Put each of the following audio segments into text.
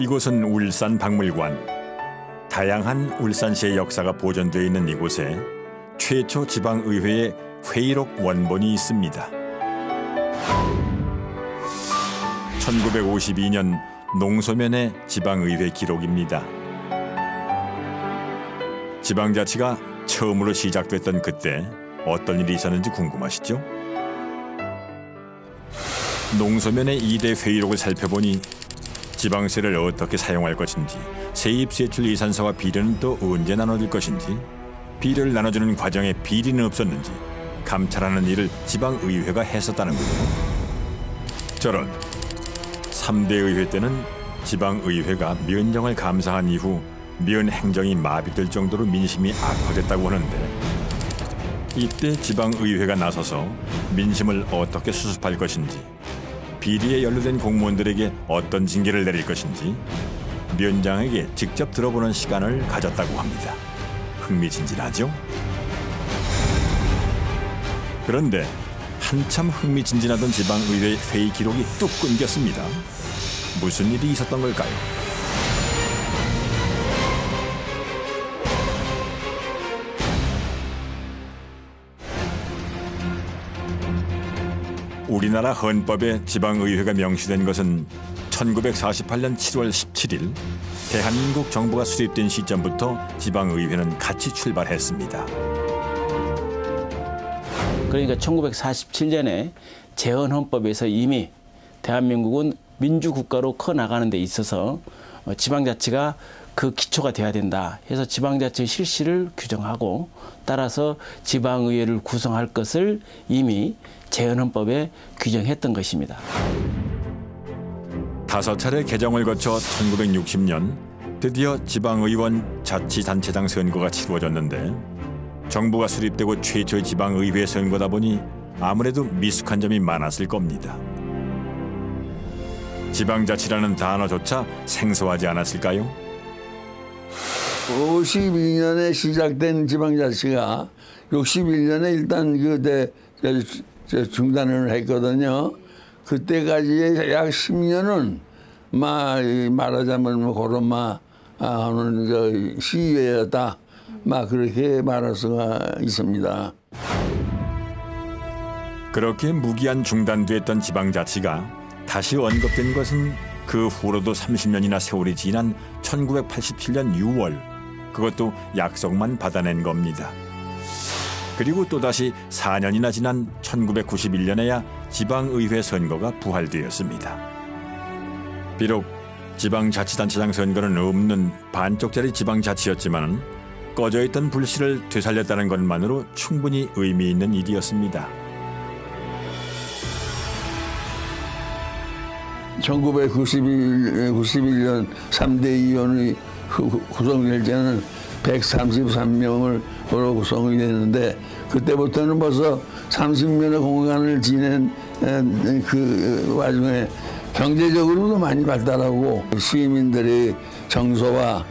이곳은 울산박물관. 다양한 울산시의 역사가 보존되어 있는 이곳에 최초 지방의회의 회의록 원본이 있습니다. 1952년 농소면의 지방의회 기록입니다. 지방자치가 처음으로 시작됐던 그때 어떤 일이 있었는지 궁금하시죠? 농소면의 2대 회의록을 살펴보니 지방세를 어떻게 사용할 것인지, 세입세출 예산서와 비례는 또 언제 나눠질 것인지, 비례를 나눠주는 과정에 비리는 없었는지 감찰하는 일을 지방의회가 했었다는군요. 저런 3대 의회 때는 지방의회가 면정을 감사한 이후 면 행정이 마비될 정도로 민심이 악화됐다고 하는데, 이때 지방의회가 나서서 민심을 어떻게 수습할 것인지, 비리에 연루된 공무원들에게 어떤 징계를 내릴 것인지 면장에게 직접 들어보는 시간을 가졌다고 합니다. 흥미진진하죠? 그런데 한참 흥미진진하던 지방의회 회의 기록이 뚝 끊겼습니다. 무슨 일이 있었던 걸까요? 우리나라 헌법에 지방의회가 명시된 것은 1948년 7월 17일 대한민국 정부가 수립된 시점부터 지방의회는 같이 출발했습니다. 그러니까 1947년에 재헌헌법에서 이미 대한민국은 민주국가로 커나가는 데 있어서 지방자치가 그 기초가 돼야 된다 해서 지방자치 실시를 규정하고, 따라서 지방의회를 구성할 것을 이미 재헌헌법에 규정했던 것입니다. 5차례 개정을 거쳐 1960년 드디어 지방의원 자치단체장 선거가 치루어졌는데, 정부가 수립되고 최초의 지방의회 선거다 보니 아무래도 미숙한 점이 많았을 겁니다. 지방자치라는 단어조차 생소하지 않았을까요? 52년에 시작된 지방자치가 61년에 일단 그때 중단을 했거든요. 그때까지 약 10년은 말하자면 그런 하는 시위였다. 그렇게 말할 수가 있습니다. 그렇게 무기한 중단됐던 지방자치가 다시 언급된 것은 그 후로도 30년이나 세월이 지난 1987년 6월, 그것도 약속만 받아낸 겁니다. 그리고 또다시 4년이나 지난 1991년에야 지방의회 선거가 부활되었습니다. 비록 지방자치단체장 선거는 없는 반쪽짜리 지방자치였지만 꺼져있던 불씨를 되살렸다는 것만으로 충분히 의미 있는 일이었습니다. 1991년 3대 의원이 구성될 때는 133명으로 구성이 됐는데, 그때부터는 벌써 30년의 공간을 지낸 그 와중에 경제적으로도 많이 발달하고, 시민들의 정서와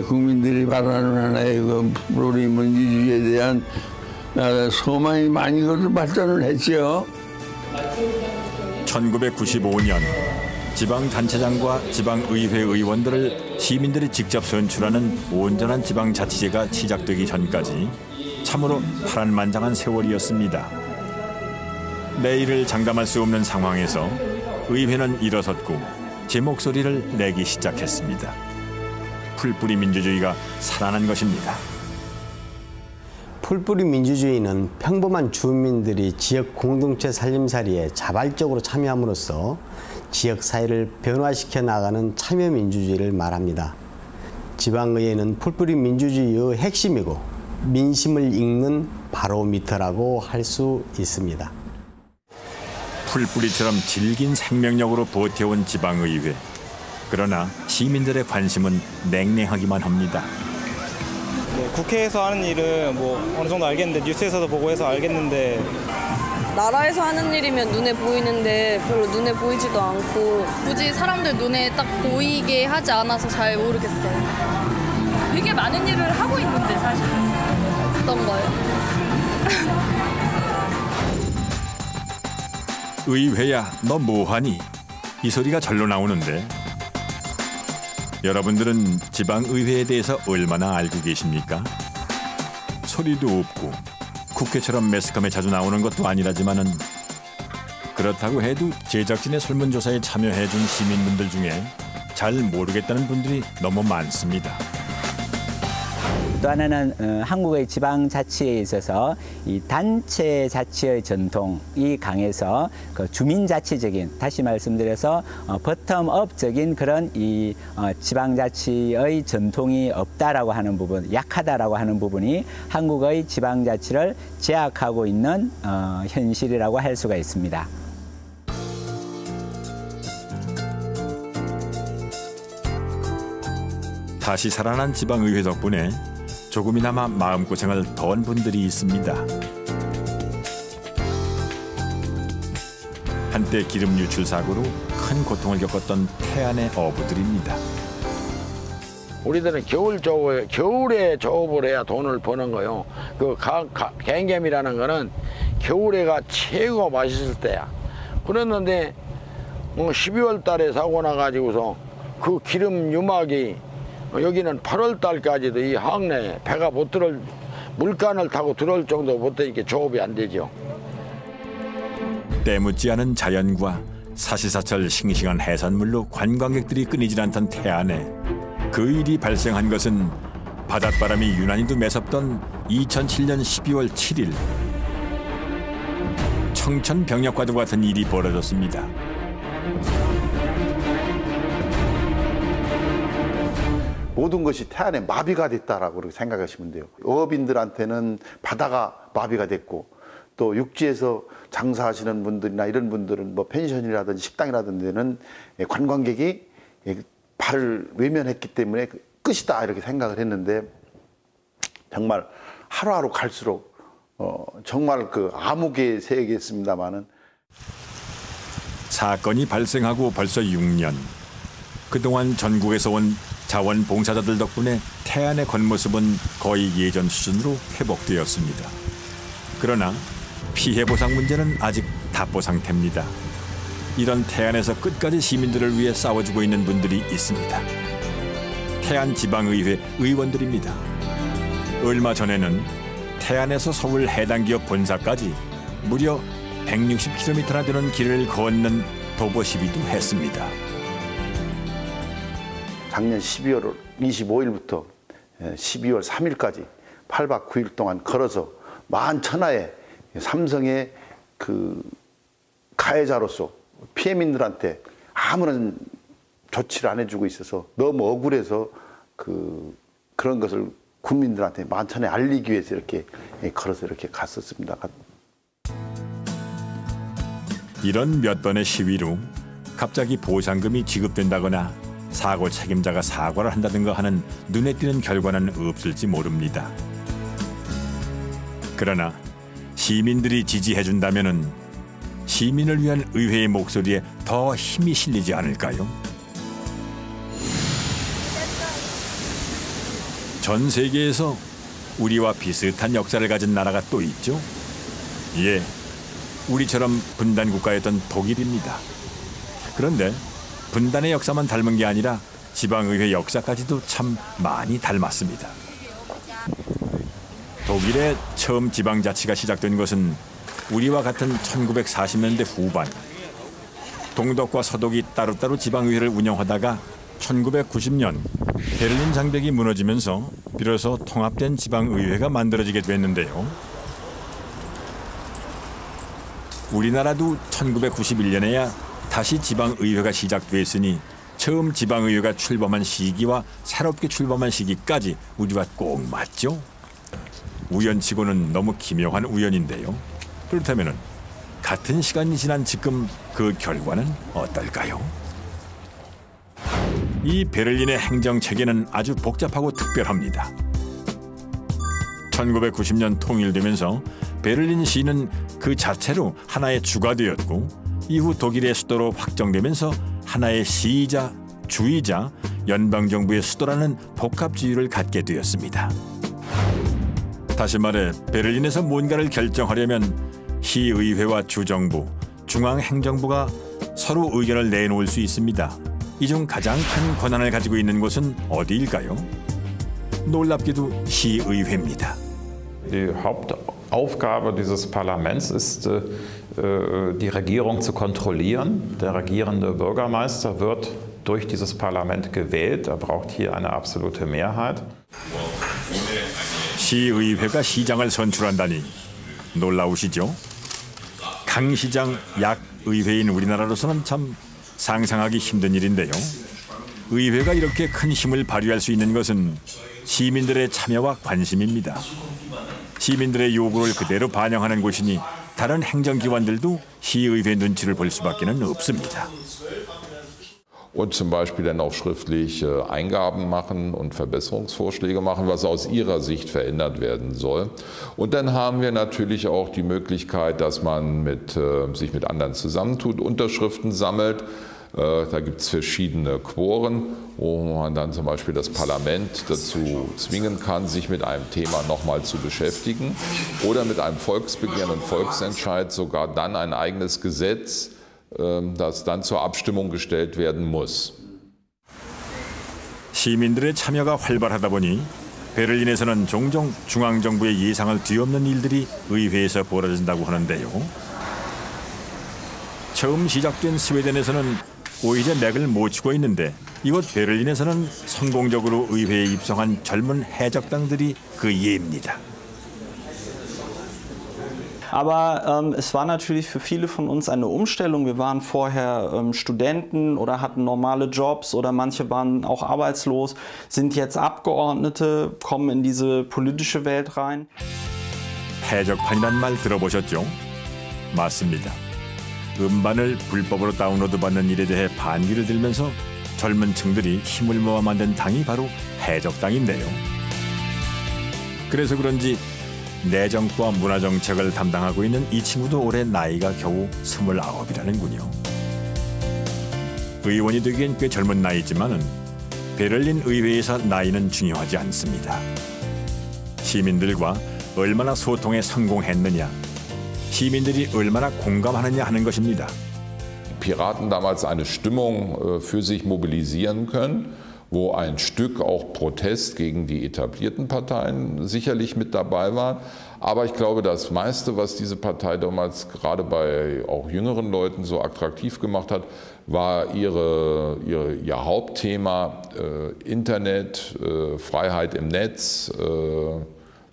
국민들이 바라는 하나의 플로리 민주주의에 대한 소망이 많이 발전을 했죠. 1995년 지방단체장과 지방의회 의원들을 시민들이 직접 선출하는 온전한 지방자치제가 시작되기 전까지 참으로 파란만장한 세월이었습니다. 내일을 장담할 수 없는 상황에서 의회는 일어섰고 제 목소리를 내기 시작했습니다. 풀뿌리 민주주의가 살아난 것입니다. 풀뿌리 민주주의는 평범한 주민들이 지역 공동체 살림살이에 자발적으로 참여함으로써 지역 사회를 변화시켜 나가는 참여민주주의를 말합니다. 지방의회는 풀뿌리 민주주의의 핵심이고 민심을 읽는 바로미터라고 할 수 있습니다. 풀뿌리처럼 질긴 생명력으로 버텨온 지방의회. 그러나 시민들의 관심은 냉랭하기만 합니다. 국회에서 하는 일은 어느 정도 알겠는데, 뉴스에서도 보고 해서 알겠는데, 나라에서 하는 일이면 눈에 보이는데 별로 눈에 보이지도 않고, 굳이 사람들 눈에 딱 보이게 하지 않아서 잘 모르겠어요. 되게 많은 일을 하고 있는데 사실. 어떤 거요? 의회야 너 뭐하니? 이 소리가 절로 나오는데 여러분들은 지방의회에 대해서 얼마나 알고 계십니까? 소리도 없고 국회처럼 매스컴에 자주 나오는 것도 아니라지만은 그렇다고 해도 제작진의 설문조사에 참여해준 시민분들 중에 잘 모르겠다는 분들이 너무 많습니다. 또 하나는 한국의 지방자치에 있어서 이 단체 자치의 전통이 강해서 그 주민자치적인, 다시 말씀드려서 버텀업적인 그런 이 지방자치의 전통이 없다라고 하는 부분, 약하다라고 하는 부분이 한국의 지방자치를 제약하고 있는 현실이라고 할 수가 있습니다. 다시 살아난 지방의회 덕분에 조금이나마 마음고생을 덜은 분들이 있습니다. 한때 기름 유출 사고로 큰 고통을 겪었던 태안의 어부들입니다. 우리들은 겨울에 조업을 해야 돈을 버는 거요. 그 갱겜이라는 거는 겨울에가 최고 맛있을 때야. 그랬는데 12월 달에 사고 나가지고서 그 기름 유막이 여기는 8월 달까지도 이 항내에 배가 못 들어올, 물간을 타고 들어올 정도 못 되니까 조업이 안 되죠. 때묻지 않은 자연과 사시사철 싱싱한 해산물로 관광객들이 끊이질 않던 태안에 그 일이 발생한 것은 바닷바람이 유난히도 매섭던 2007년 12월 7일. 청천벽력과도 같은 일이 벌어졌습니다. 모든 것이 태안에 마비가 됐다라고 그렇게 생각하시면 돼요. 어업인들한테는 바다가 마비가 됐고 또 육지에서 장사하시는 분들이나 이런 분들은 뭐 펜션이라든지 식당이라든지 데는 관광객이 발을 외면했기 때문에 끝이다 이렇게 생각을 했는데 정말 하루하루 갈수록 정말 그 암흑의 세계였습니다마는 사건이 발생하고 벌써 6년. 그동안 전국에서 온 자원봉사자들 덕분에 태안의 겉모습은 거의 예전 수준으로 회복되었습니다. 그러나 피해 보상 문제는 아직 답보 상태입니다. 이런 태안에서 끝까지 시민들을 위해 싸워주고 있는 분들이 있습니다. 태안지방의회 의원들입니다. 얼마 전에는 태안에서 서울 해당 기업 본사까지 무려 160km나 되는 길을 걷는 도보 시위도 했습니다. 작년 12월 25일부터 12월 3일까지 8박 9일 동안 걸어서 11,000화의 삼성의 그 가해자로서 피해민들한테 아무런 조치를 안 해주고 있어서 너무 억울해서 그런 것을 국민들한테 만천에 알리기 위해서 이렇게 걸어서 이렇게 갔었습니다. 이런 몇 번의 시위로 갑자기 보상금이 지급된다거나 사고 책임자가 사과를 한다든가 하는 눈에 띄는 결과는 없을지 모릅니다. 그러나 시민들이 지지해준다면은 시민을 위한 의회의 목소리에 더 힘이 실리지 않을까요? 전 세계에서 우리와 비슷한 역사를 가진 나라가 또 있죠. 예, 우리처럼 분단 국가였던 독일입니다. 그런데 분단의 역사만 닮은 게 아니라 지방의회 역사까지도 참 많이 닮았습니다. 독일의 처음 지방자치가 시작된 것은 우리와 같은 1940년대 후반. 동독과 서독이 따로따로 지방의회를 운영하다가 1990년 베를린 장벽이 무너지면서 비로소 통합된 지방의회가 만들어지게 됐는데요. 우리나라도 1991년에야 다시 지방의회가 시작됐으니 처음 지방의회가 출범한 시기와 새롭게 출범한 시기까지 우리와 꼭 맞죠? 우연치고는 너무 기묘한 우연인데요. 그렇다면 같은 시간이 지난 지금 그 결과는 어떨까요? 이 베를린의 행정체계는 아주 복잡하고 특별합니다. 1990년 통일되면서 베를린 시는 그 자체로 하나의 주가 되었고 이후 독일의 수도로 확정되면서 하나의 시이자, 주이자, 연방정부의 수도라는 복합지위를 갖게 되었습니다. 다시 말해 베를린에서 뭔가를 결정하려면 시의회와 주정부, 중앙행정부가 서로 의견을 내놓을 수 있습니다. 이 중 가장 큰 권한을 가지고 있는 곳은 어디일까요? 놀랍게도 시의회입니다. Die Hauptaufgabe dieses Parlaments ist, die Regierung zu kontrollieren. Der regierende Bürgermeister wird durch dieses Parlament gewählt. Er braucht hier eine absolute Mehrheit. 시의회가 시장을 선출한다니 놀라우시죠? 강시장 약의회인 우리나라로서는 참 상상하기 힘든 일인데요. 의회가 이렇게 큰 힘을 발휘할 수 있는 것은 시민들의 참여와 관심입니다. 시민들의 요구를 그대로 반영하는 곳이니 다른 행정기관들도 시의회 눈치를 볼 수밖에 없습니다. Und zum Beispiel dann auch schriftlich Eingaben machen und Verbesserungsvorschläge machen, was aus ihrer Sicht verändert werden soll. Und dann haben wir natürlich auch die Möglichkeit, dass man sich mit anderen zusammentut, Unterschriften sammelt. Da gibt es verschiedene Quoren, wo man dann zum Beispiel das Parlament dazu zwingen kann, sich mit einem Thema nochmal zu beschäftigen oder mit einem Volksbegehren und Volksentscheid sogar dann ein eigenes Gesetz, das dann zur Abstimmung gestellt werden muss. 시민들의 참여가 활발하다 보니 베를린에서는 종종 중앙정부의 예상을 뒤엎는 일들이 의회에서 벌어진다고 하는데요. 처음 시작된 스웨덴에서는 오히려 맥을 못 치고 있는데 이곳 베를린에서는 성공적으로 의회에 입성한 젊은 해적당들이 그 예입니다. Aber es war natürlich für viele von uns eine Umstellung. Wir waren vorher Studenten oder hatten normale Jobs oder manche waren auch arbeitslos, sind jetzt Abgeordnete, kommen in diese politische Welt rein. 해적판이란 말 들어보셨죠? 맞습니다. 음반을 불법으로 다운로드 받는 일에 대해 반기를 들면서 젊은 층들이 힘을 모아 만든 당이 바로 해적당인데요. 그래서 그런지 내정과 문화정책을 담당하고 있는 이 친구도 올해 나이가 겨우 29이라는군요. 의원이 되기엔 꽤 젊은 나이지만은 베를린 의회에서 나이는 중요하지 않습니다. 시민들과 얼마나 소통에 성공했느냐, 시민들이 얼마나 공감하느냐 하는 것입니다. Piraten damals eine Stimmung für sich mobilisieren können, wo ein Stück auch Protest gegen die etablierten Parteien sicherlich mit dabei war. Aber ich glaube, das meiste, was diese Partei damals gerade bei auch jüngeren Leuten so attraktiv gemacht hat, war ihr Hauptthema Internet, Freiheit im Netz,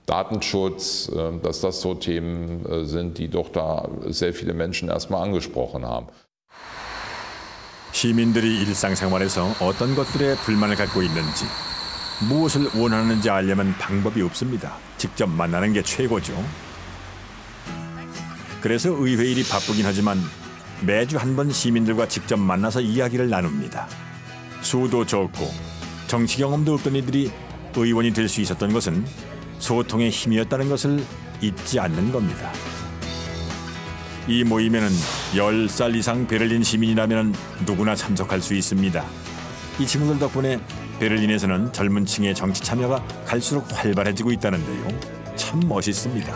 Datenschutz, dass das so Themen sind, die doch da sehr viele Menschen erstmal angesprochen haben. 시민들이 일상생활에서 어떤 것들에 불만을 갖고 있는지, 무엇을 원하는지 알려면 방법이 없습니다. 직접 만나는 게 최고죠. 그래서 의회 일이 바쁘긴 하지만 매주 한 번 시민들과 직접 만나서 이야기를 나눕니다. 수도 적고 정치 경험도 없던 이들이 의원이 될 수 있었던 것은 소통의 힘이었다는 것을 잊지 않는 겁니다. 이 모임에는 10살 이상 베를린 시민이라면 누구나 참석할 수 있습니다. 이 친구들 덕분에 베를린에서는 젊은 층의 정치 참여가 갈수록 활발해지고 있다는데요. 참 멋있습니다.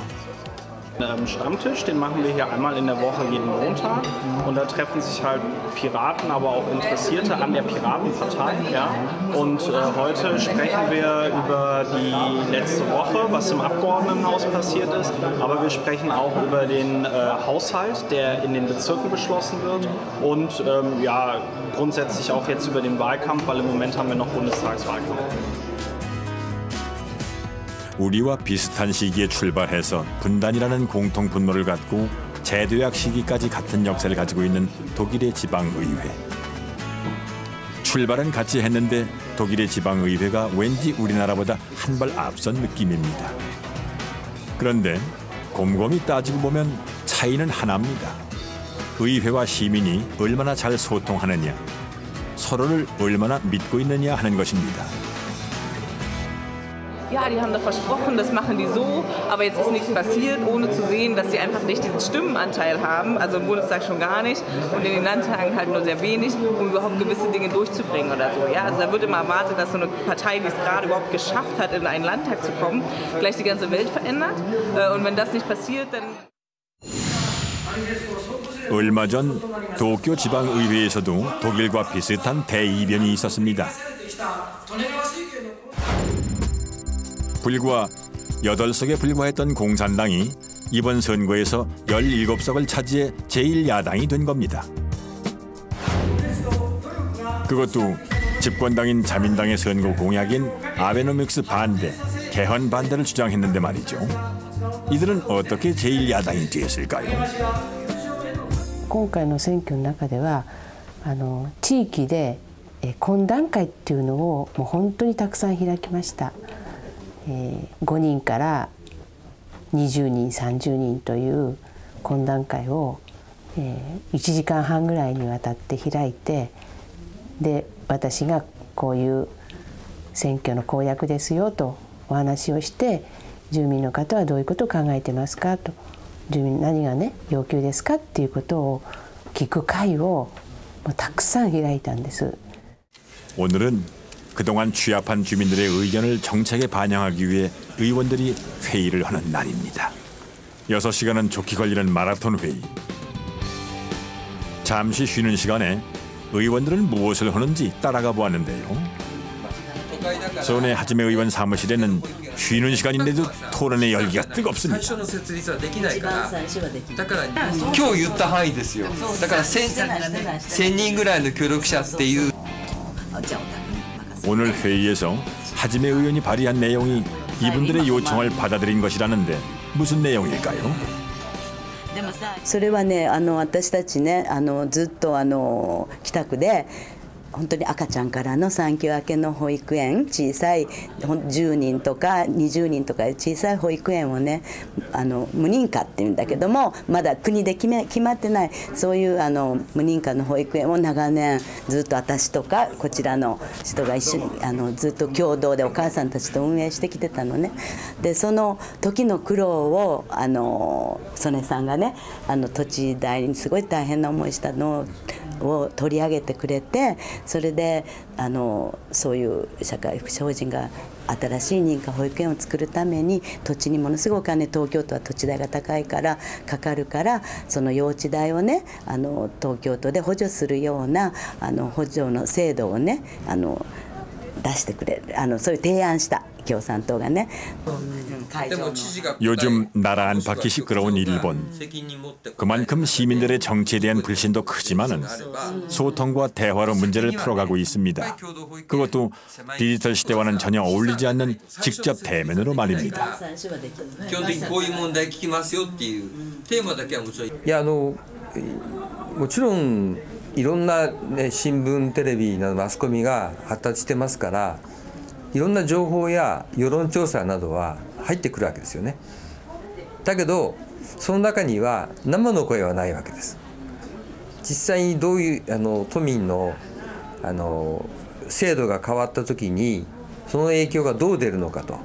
Stammtisch, den machen wir hier einmal in der Woche jeden Montag und da treffen sich halt Piraten, aber auch Interessierte an der Piratenpartei. Ja? Und heute sprechen wir über die letzte Woche, was im Abgeordnetenhaus passiert ist, aber wir sprechen auch über den Haushalt, der in den Bezirken beschlossen wird und ja, grundsätzlich auch jetzt über den Wahlkampf, weil im Moment haben wir noch Bundestagswahlkampf. 우리와 비슷한 시기에 출발해서 분단이라는 공통 분모를 갖고 재도약 시기까지 같은 역사를 가지고 있는 독일의 지방의회. 출발은 같이 했는데 독일의 지방의회가 왠지 우리나라보다 한 발 앞선 느낌입니다. 그런데 곰곰이 따지고 보면 차이는 하나입니다. 의회와 시민이 얼마나 잘 소통하느냐, 서로를 얼마나 믿고 있느냐 하는 것입니다. Ja, die haben da versprochen, das machen die so, aber jetzt ist nichts passiert, ohne zu sehen, dass sie einfach nicht diesen Stimmenanteil haben, also im Bundestag schon gar nicht und in den Landtagen halt nur sehr wenig, um überhaupt gewisse Dinge durchzubringen oder so. Ja, also da wird immer erwartet, dass so eine Partei, die es gerade überhaupt geschafft hat, in einen Landtag zu kommen, gleich die ganze Welt verändert und wenn das nicht passiert, dann... 얼마 전 도쿄 지방의회에서도 독일과 비슷한 대이변이 있었습니다. 불과 8석에 불과했던 공산당이 이번 선거에서 17석을 차지해 제1야당이 된 겁니다. 그것도 집권당인 자민당의 선거 공약인 아베노믹스 반대, 개헌 반대를 주장했는데 말이죠. 이들은 어떻게 제1야당이 됐을까요? 今回の選挙の中では地域で懇談会っていうのをもう本当にたくさん開きました。5人から20人、30人という懇談会を1時間半ぐらいにわたって開いて、で私がこういう選挙の公約ですよとお話をして、住民の方はどういうことを考えてますかと、住民何がね要求ですかっていうことを聞く会をたくさん開いたんです。 오늘은 그동안 취합한 주민들의 의견을 정책에 반영하기 위해 의원들이 회의를 하는 날입니다. 6시간은 좋게 걸리는 마라톤 회의. 잠시 쉬는 시간에 의원들은 무엇을 하는지 따라가 보았는데요. 서울의 하지메 의원 사무실에는 쉬는 시간인데도 토론의 열기가 뜨겁습니다. 今日言った範囲ですよ。だから1000人ぐらいの協力者っていう。 오늘 회의에서 하지메 의원이 발의한 내용이 이분들의 요청을 받아들인 것이라는데 무슨 내용일까요? それはね、私たちね、ずっと北区で本当に赤ちゃんからの産休明けの保育園、小さい10人とか20人とか小さい保育園をね、無認可っていうんだけども、まだ国で決まってないそういう無認可の保育園を長年ずっと私とかこちらの人が一緒にずっと共同でお母さんたちと運営してきてたのね。でその時の苦労を曽根さんがね、土地代にすごい大変な思いしたのを取り上げてくれて、それでそういう社会福祉法人が新しい認可保育園を作るために土地にものすごいお金、東京都は土地代が高いからかかるから、その用地代をね東京都で補助するような補助の制度をね出してくれる、そういう提案した共産党がね。 요즘 나라 안팎이 시끄러운 일본. 그만큼 시민들의 정치에 대한 불신도 크지만은 소통과 대화로 문제를 풀어가고 있습니다. 그것도 디지털 시대와는 전혀 어울리지 않는 직접 대면으로 말입니다. いやもちろんいろんな、ね、新聞テレビなどマスコミが発達してますから、いろんな情報や世論調査などは入ってくるわけですよね。だけどその中には生の声はないわけです。実際にどういう都民の制度が変わった時にその影響がどう出るのかと、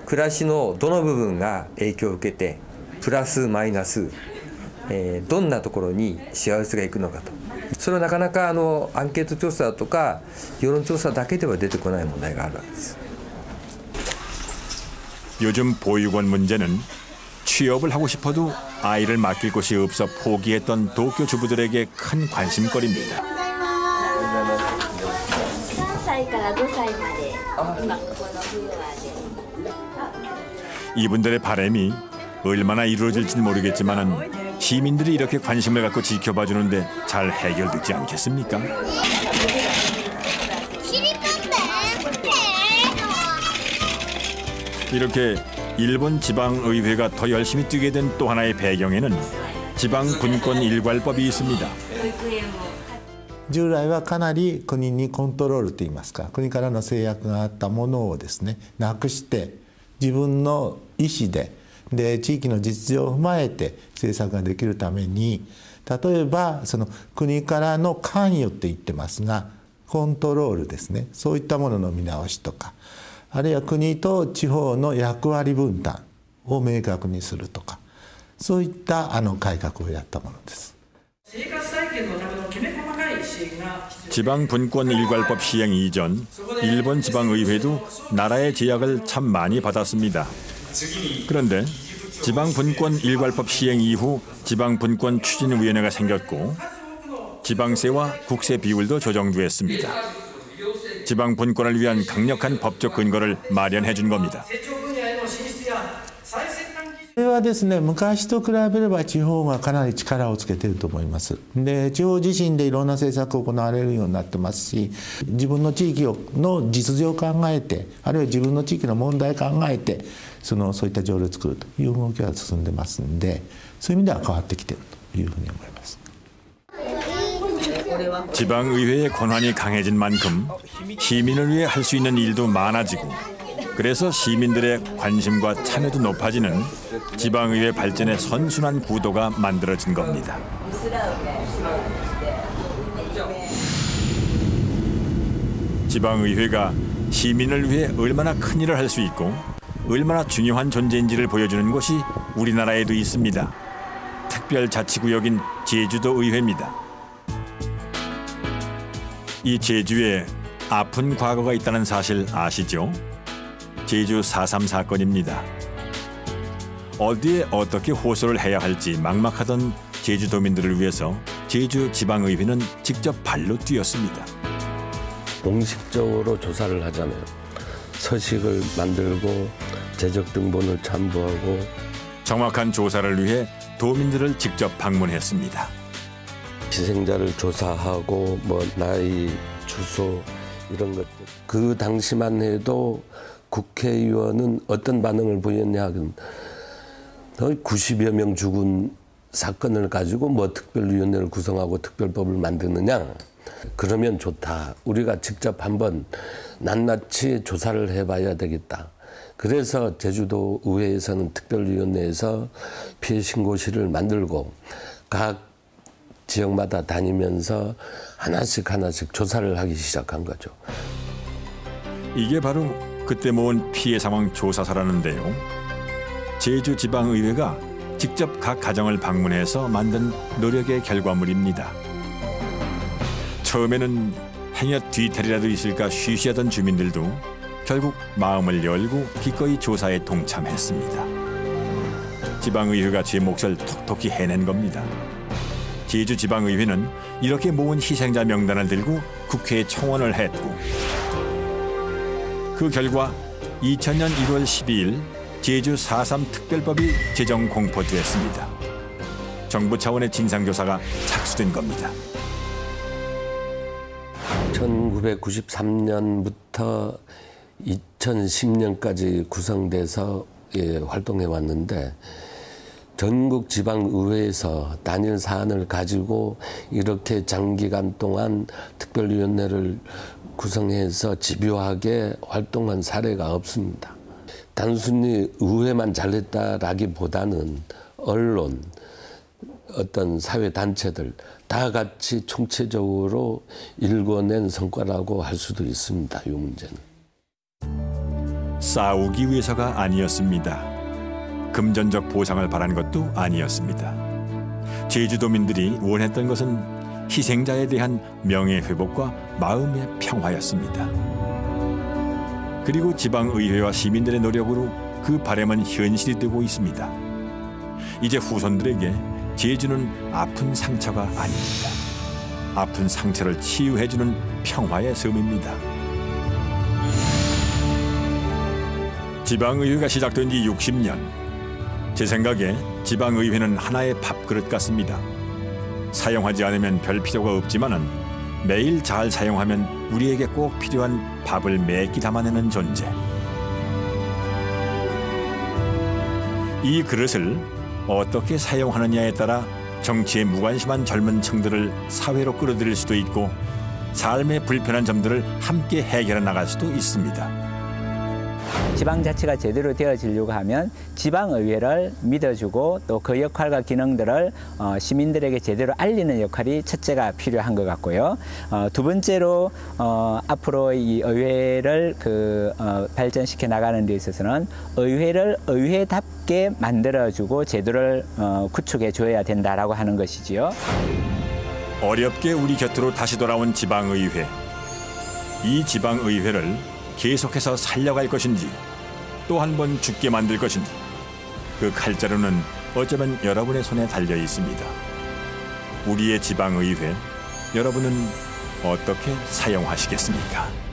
暮らしのどの部分が影響を受けてプラスマイナス、どんなところに幸せがいくのかと、それはなかなかアンケート調査とか世論調査だけでは出てこない問題があるわけです。 요즘 보육원 문제는 취업을 하고 싶어도 아이를 맡길 곳이 없어 포기했던 도쿄 주부들에게 큰 관심거리입니다. 3歳から5歳まで今ここのフロアで 이분들의 바람이 얼마나 이루어질지는 모르겠지만은 시민들이 이렇게 관심을 갖고 지켜봐 주는데 잘 해결되지 않겠습니까? 이렇게 일본 지방의회가 더 열심히 뛰게 된 또 하나의 배경에는 지방분권일괄법이 있습니다. 従来はかなり国にコントロールといいますか、国からの制約があったものをですねなくして、自分の意思で地域の実情を踏まえて政策ができるために、例えばその国からの関与って言ってますが、コントロールですね、そういったものの見直しとか、あるいは国と地方の役割分担を明確にするとか、そういった改革をやったものです。 지방분권일괄법 시행 이전 일본 지방의회도 나라의 제약을 참 많이 받았습니다. 그런데 지방분권 일괄법 시행 이후 지방분권 추진위원회가 생겼고 지방세와 국세 비율도 조정됐습니다. 지방분권을 위한 강력한 법적 근거를 마련해 준 겁니다. それはですね、昔と比べれば地方がかなり力をつけていると思います。で、地方自身でいろんな政策を行われるようになってますし、自分の地域の実情を考えて、あるいは自分の地域の問題を考えて、そういった条例を作るという動きが進んでますんで、そういう意味では変わってきているというふうに思います。 지방의회의 권한이 강해진 만큼 시민을 위해 할 수 있는 일도 많아지고 그래서 시민들의 관심과 참여도 높아지는 지방의회 발전의 선순환 구도가 만들어진 겁니다. 지방의회가 시민을 위해 얼마나 큰 일을 할 수 있고 얼마나 중요한 존재인지를 보여주는 곳이 우리나라에도 있습니다. 특별자치구역인 제주도의회입니다. 이 제주에 아픈 과거가 있다는 사실 아시죠? 제주 4.3 사건입니다. 어디에 어떻게 호소를 해야 할지 막막하던 제주도민들을 위해서 제주지방의회는 직접 발로 뛰었습니다. 공식적으로 조사를 하잖아요. 서식을 만들고 재적 등본을 첨부하고 정확한 조사를 위해 도민들을 직접 방문했습니다. 희생자를 조사하고 뭐 나이, 주소 이런 것들. 그 당시만 해도 국회의원은 어떤 반응을 보였냐 하면 90여 명 죽은 사건을 가지고 뭐 특별위원회를 구성하고 특별법을 만드느냐. 그러면 좋다. 우리가 직접 한번 낱낱이 조사를 해봐야 되겠다. 그래서 제주도 의회에서는 특별위원회에서 피해 신고실을 만들고 각 지역마다 다니면서 하나씩 조사를 하기 시작한 거죠. 이게 바로 그때 모은 피해 상황 조사서라는데요. 제주지방의회가 직접 각 가정을 방문해서 만든 노력의 결과물입니다. 처음에는 행여 뒤탈이라도 있을까 쉬쉬하던 주민들도 결국 마음을 열고 기꺼이 조사에 동참했습니다. 지방의회가 제 몫을 톡톡히 해낸 겁니다. 제주지방의회는 이렇게 모은 희생자 명단을 들고 국회에 청원을 했고 그 결과 2000년 1월 12일 제주 4.3 특별법이 제정 공포됐습니다. 정부 차원의 진상조사가 착수된 겁니다. 1993년부터 2010년까지 구성돼서 활동해 왔는데 전국 지방의회에서 단일 사안을 가지고 이렇게 장기간 동안 특별위원회를 구성해서 집요하게 활동한 사례가 없습니다. 단순히 의회만 잘했다라기보다는 언론, 어떤 사회단체들 다 같이 총체적으로 일궈낸 성과라고 할 수도 있습니다. 이 문제는. 싸우기 위해서가 아니었습니다. 금전적 보상을 바란 것도 아니었습니다. 제주도민들이 원했던 것은 희생자에 대한 명예회복과 마음의 평화였습니다. 그리고 지방의회와 시민들의 노력으로 그 바람은 현실이 되고 있습니다. 이제 후손들에게 제주는 아픈 상처가 아닙니다. 아픈 상처를 치유해주는 평화의 섬입니다. 지방의회가 시작된 지 60년. 제 생각에 지방의회는 하나의 밥그릇 같습니다. 사용하지 않으면 별 필요가 없지만은 매일 잘 사용하면 우리에게 꼭 필요한 밥을 매끼 담아내는 존재. 이 그릇을 어떻게 사용하느냐에 따라 정치에 무관심한 젊은 층들을 사회로 끌어들일 수도 있고 삶의 불편한 점들을 함께 해결해 나갈 수도 있습니다. 지방자치가 제대로 되어지려고 하면 지방의회를 믿어주고 또 그 역할과 기능들을 시민들에게 제대로 알리는 역할이 첫째가 필요한 것 같고요. 두 번째로 앞으로 이 의회를 발전시켜 나가는 데 있어서는 의회를 의회답게 만들어주고 제도를 구축해 줘야 된다라고 하는 것이지요. 어렵게 우리 곁으로 다시 돌아온 지방의회. 이 지방의회를 계속해서 살려갈 것인지 또 한 번 죽게 만들 것인지 그 칼자루는 어쩌면 여러분의 손에 달려 있습니다. 우리의 지방의회, 여러분은 어떻게 사용하시겠습니까?